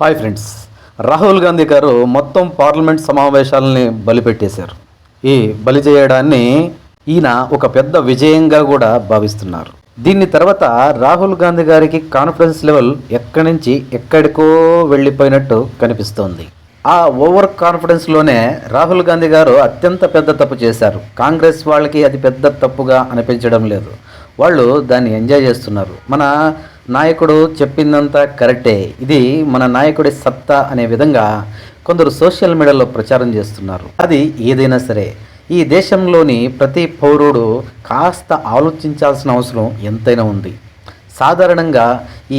Hi friends, Rahul Gandhi గారు మొత్తం parliament సమావేశాలని బలిపెట్టేశారు. ఈ బలి చేయడాన్ని ఈయన ఒక పెద్ద విజయంగా కూడా భావిస్తున్నారు. దీని తర్వాత రాహుల్ గాంధీ గారికి కాన్ఫిడెన్స్ లెవెల్ ఎక్కడి నుంచి ఎక్కడికో వెళ్ళిపోయినట్టు కనిపిస్తోంది. ఆ ఓవర్ కాన్ఫిడెన్స్లోనే రాహుల్ గాంధీ గారు అత్యంత పెద్ద తప్పు చేశారు. కాంగ్రెస్ వాళ్ళకి అది పెద్ద తప్పుగా అనిపించడం లేదు. వాళ్ళు దాన్ని ఎంజాయ్ చేస్తున్నారు. మన నాయకుడు చెప్పిందంతా కరెక్టే, ఇది మన నాయకుడి సత్తా అనే విధంగా కొందరు సోషల్ మీడియాలో ప్రచారం చేస్తున్నారు. అది ఏదైనా సరే ఈ దేశంలోని ప్రతి పౌరుడు కాస్త ఆలోచించాల్సిన అవసరం ఎంతైనా ఉంది. సాధారణంగా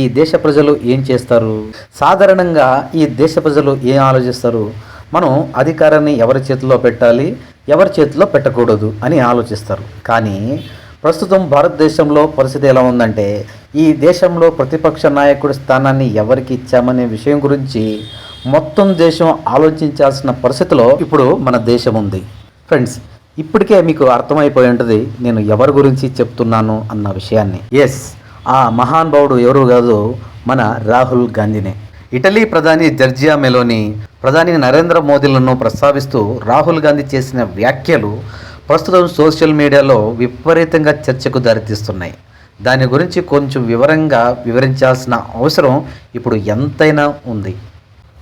ఈ దేశ ప్రజలు ఏం చేస్తారు? సాధారణంగా ఈ దేశ ప్రజలు ఏం ఆలోచిస్తారు? మనం అధికారాన్ని ఎవరి చేతిలో పెట్టాలి, ఎవరి చేతిలో పెట్టకూడదు అని ఆలోచిస్తారు. కానీ ప్రస్తుతం భారతదేశంలో పరిస్థితి ఎలా ఉందంటే, ఈ దేశంలో ప్రతిపక్ష నాయకుడి స్థానాన్ని ఎవరికి ఇచ్చామనే విషయం గురించి మొత్తం దేశం ఆలోచించాల్సిన పరిస్థితిలో ఇప్పుడు మన దేశం ఉంది. ఫ్రెండ్స్, ఇప్పటికే మీకు అర్థమైపోయి ఉంటుంది నేను ఎవరి గురించి చెప్తున్నాను అన్న విషయాన్ని. ఎస్, ఆ మహానుభావుడు ఎవరు కాదు, మన రాహుల్ గాంధీనే. ఇటలీ ప్రధాని జర్జియా మెలోని ప్రధాని నరేంద్ర మోదీలను ప్రస్తావిస్తూ రాహుల్ గాంధీ చేసిన వ్యాఖ్యలు ప్రస్తుతం సోషల్ మీడియాలో విపరీతంగా చర్చకు దారితీస్తున్నాయి. దాని గురించి కొంచెం వివరంగా వివరించాల్సిన అవసరం ఇప్పుడు ఎంతైనా ఉంది.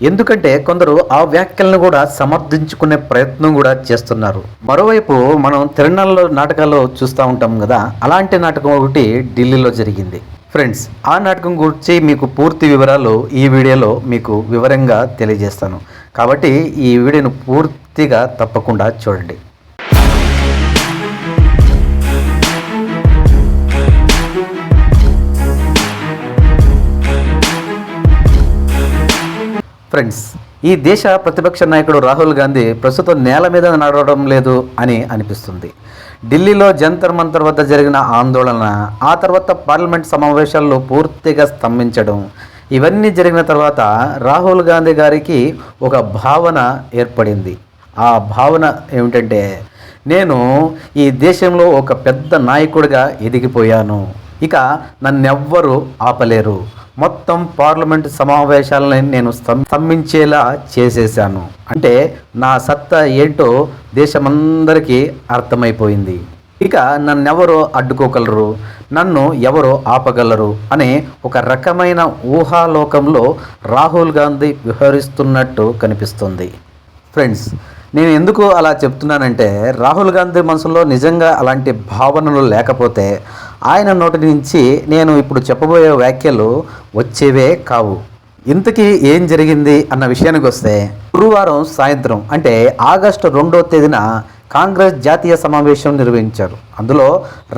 ఎందుకంటే కొందరు ఆ వ్యాఖ్యలను కూడా సమర్థించుకునే ప్రయత్నం కూడా చేస్తున్నారు. మరోవైపు మనం తిరునాళ్ళ నాటకాల్లో చూస్తూ ఉంటాం కదా, అలాంటి నాటకం ఒకటి ఢిల్లీలో జరిగింది. ఫ్రెండ్స్, ఆ నాటకం గురించి మీకు పూర్తి వివరాలు ఈ వీడియోలో మీకు వివరంగా తెలియజేస్తాను. కాబట్టి ఈ వీడియోను పూర్తిగా తప్పకుండా చూడండి. ఫ్రెండ్స్, ఈ దేశ ప్రతిపక్ష నాయకుడు రాహుల్ గాంధీ ప్రస్తుతం నేల మీద నడవడం లేదు అని అనిపిస్తుంది. ఢిల్లీలో జంతర్ మంతర్ వద్ద జరిగిన ఆందోళన, ఆ తర్వాత పార్లమెంట్ సమావేశాల్లో పూర్తిగా స్తంభించడం, ఇవన్నీ జరిగిన తర్వాత రాహుల్ గాంధీ గారికి ఒక భావన ఏర్పడింది. ఆ భావన ఏమిటంటే, నేను ఈ దేశంలో ఒక పెద్ద నాయకుడిగా ఎదిగిపోయాను, ఇక నన్నెవ్వరూ ఆపలేరు, మొత్తం పార్లమెంటు సమావేశాలని నేను స్తంభించేలా చేసేశాను. అంటే నా సత్తా ఏంటో దేశమందరికీ అర్థమైపోయింది. ఇక నన్నెవరో అడ్డుకోగలరు, నన్ను ఎవరో ఆపగలరు అనే ఒక రకమైన ఊహాలోకంలో రాహుల్ గాంధీ విహరిస్తున్నట్టు కనిపిస్తుంది. ఫ్రెండ్స్, నేను ఎందుకు అలా చెప్తున్నానంటే, రాహుల్ గాంధీ మనసులో నిజంగా అలాంటి భావనలు లేకపోతే ఆయన నోటి నుంచి నేను ఇప్పుడు చెప్పబోయే వ్యాఖ్యలు వచ్చేవే కావు. ఇంతకీ ఏం జరిగింది అన్న విషయానికి వస్తే, గురువారం సాయంత్రం అంటే ఆగస్టు 2వ తేదీన కాంగ్రెస్ జాతీయ సమావేశం నిర్వహించారు. అందులో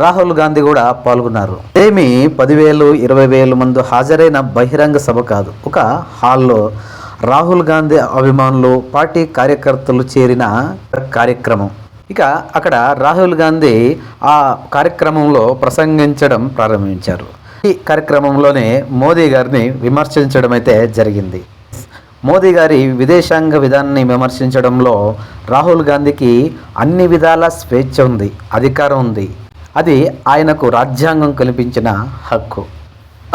రాహుల్ గాంధీ కూడా పాల్గొన్నారు. ఏమి 10,000 20,000 మంది హాజరైన బహిరంగ సభ కాదు, ఒక హాల్లో రాహుల్ గాంధీ అభిమానులు, పార్టీ కార్యకర్తలు చేరిన కార్యక్రమం. ఇక అక్కడ రాహుల్ గాంధీ ఆ కార్యక్రమంలో ప్రసంగించడం ప్రారంభించారు. ఈ కార్యక్రమంలోనే మోదీ గారిని విమర్శించడం అయితే జరిగింది. మోదీ గారి విదేశాంగ విధానాన్ని విమర్శించడంలో రాహుల్ గాంధీకి అన్ని విధాల స్వేచ్ఛ ఉంది, అధికారం ఉంది. అది ఆయనకు రాజ్యాంగం కల్పించిన హక్కు.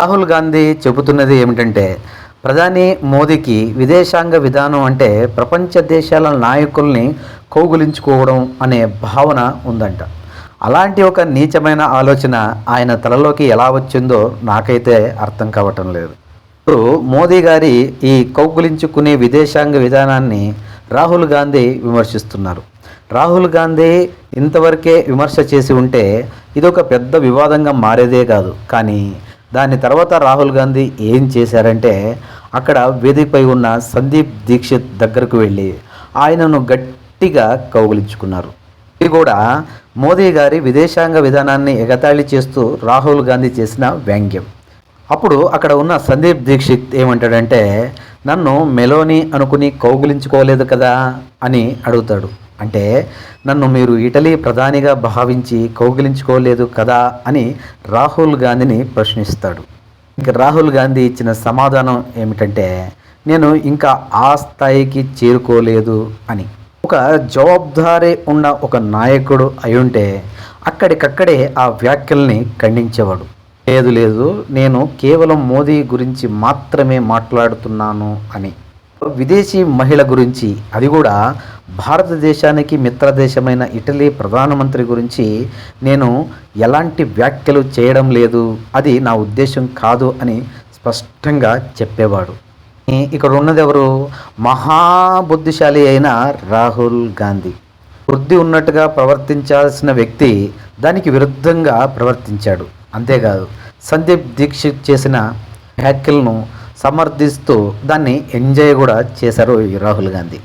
రాహుల్ గాంధీ చెబుతున్నది ఏమిటంటే, ప్రధాని మోదీకి విదేశాంగ విధానం అంటే ప్రపంచ దేశాల నాయకుల్ని కౌగులించుకోవడం అనే భావన ఉందంట. అలాంటి ఒక నీచమైన ఆలోచన ఆయన తలలోకి ఎలా వచ్చిందో నాకైతే అర్థం కావటం లేదు. ఇప్పుడు మోదీ గారి ఈ కౌగులించుకునే విదేశాంగ విధానాన్ని రాహుల్ గాంధీ విమర్శిస్తున్నారు. రాహుల్ గాంధీ ఇంతవరకే విమర్శ చేసి ఉంటే ఇదొక పెద్ద వివాదంగా మారేదే కాదు. కానీ దాని తర్వాత రాహుల్ గాంధీ ఏం చేశారంటే, అక్కడ వేదికపై ఉన్న సందీప్ దీక్షిత్ దగ్గరకు వెళ్ళి ఆయనను గట్టిగా కౌగిలించుకున్నారు. ఇది కూడా మోదీ గారి విదేశాంగ విధానాన్ని ఎగతాళి చేస్తూ రాహుల్ గాంధీ చేసిన వ్యంగ్యం. అప్పుడు అక్కడ ఉన్న సందీప్ దీక్షిత్ ఏమంటాడంటే, నన్ను మెలోని అనుకుని కౌగిలించుకోలేదు కదా అని అడుగుతాడు. అంటే నన్ను మీరు ఇటలీ ప్రధానిగా భావించి కౌగిలించుకోలేదు కదా అని రాహుల్ గాంధీని ప్రశ్నిస్తాడు. ఇక రాహుల్ గాంధీ ఇచ్చిన సమాధానం ఏమిటంటే, నేను ఇంకా ఆ స్థాయికి చేరుకోలేదు అని. ఒక జవాబుదారీ ఉన్న ఒక నాయకుడు అయ్యుంటే అక్కడికక్కడే ఆ వ్యాఖ్యల్ని ఖండించేవాడు. లేదు లేదు, నేను కేవలం మోదీ గురించి మాత్రమే మాట్లాడుతున్నాను అని. విదేశీ మహిళ గురించి, అది కూడా భారతదేశానికి మిత్రదేశమైన ఇటలీ ప్రధానమంత్రి గురించి నేను ఎలాంటి వ్యాఖ్యలు చేయడం లేదు, అది నా ఉద్దేశం కాదు అని స్పష్టంగా చెప్పేవాడు. ఇక్కడ ఉన్నది ఎవరు? మహాబుద్ధిశాలి అయిన రాహుల్ గాంధీ. బుద్ధి ఉన్నట్టుగా ప్రవర్తించాల్సిన వ్యక్తి దానికి విరుద్ధంగా ప్రవర్తించాడు. అంతేకాదు, సందీప్ దీక్షిత్ చేసిన వ్యాఖ్యలను సమర్థిస్తూ దాన్ని ఎంజాయ్ కూడా చేశారు ఈ రాహుల్ గాంధీ.